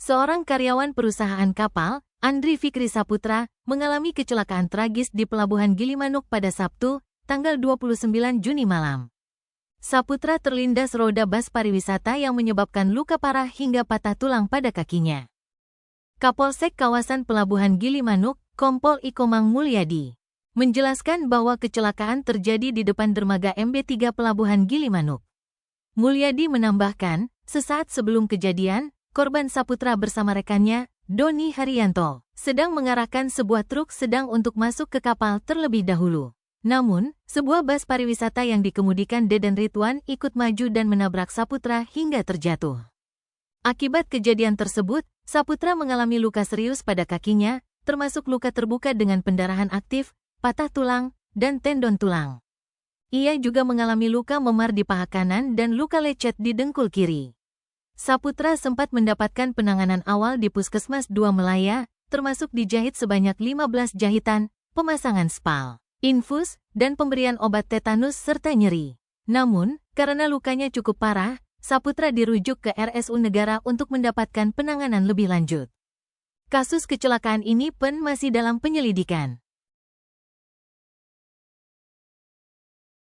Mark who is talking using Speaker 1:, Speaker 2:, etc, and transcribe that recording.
Speaker 1: Seorang karyawan perusahaan kapal, Andri Fikri Saputra, mengalami kecelakaan tragis di Pelabuhan Gilimanuk pada Sabtu, tanggal 29 Juni malam. Saputra terlindas roda bus pariwisata yang menyebabkan luka parah hingga patah tulang pada kakinya. Kapolsek kawasan Pelabuhan Gilimanuk, Kompol Ikomang Mulyadi, menjelaskan bahwa kecelakaan terjadi di depan dermaga MB3 Pelabuhan Gilimanuk. Mulyadi menambahkan, sesaat sebelum kejadian, korban Saputra bersama rekannya, Doni Haryanto, sedang mengarahkan sebuah truk sedang untuk masuk ke kapal terlebih dahulu. Namun, sebuah bus pariwisata yang dikemudikan Deden Ridwan ikut maju dan menabrak Saputra hingga terjatuh. Akibat kejadian tersebut, Saputra mengalami luka serius pada kakinya, termasuk luka terbuka dengan pendarahan aktif, patah tulang, dan tendon tulang. Ia juga mengalami luka memar di paha kanan dan luka lecet di dengkul kiri. Saputra sempat mendapatkan penanganan awal di Puskesmas 2 Melaya, termasuk dijahit sebanyak 15 jahitan, pemasangan spal, infus, dan pemberian obat tetanus serta nyeri. Namun, karena lukanya cukup parah, Saputra dirujuk ke RSU Negara untuk mendapatkan penanganan lebih lanjut. Kasus kecelakaan ini pun masih dalam penyelidikan.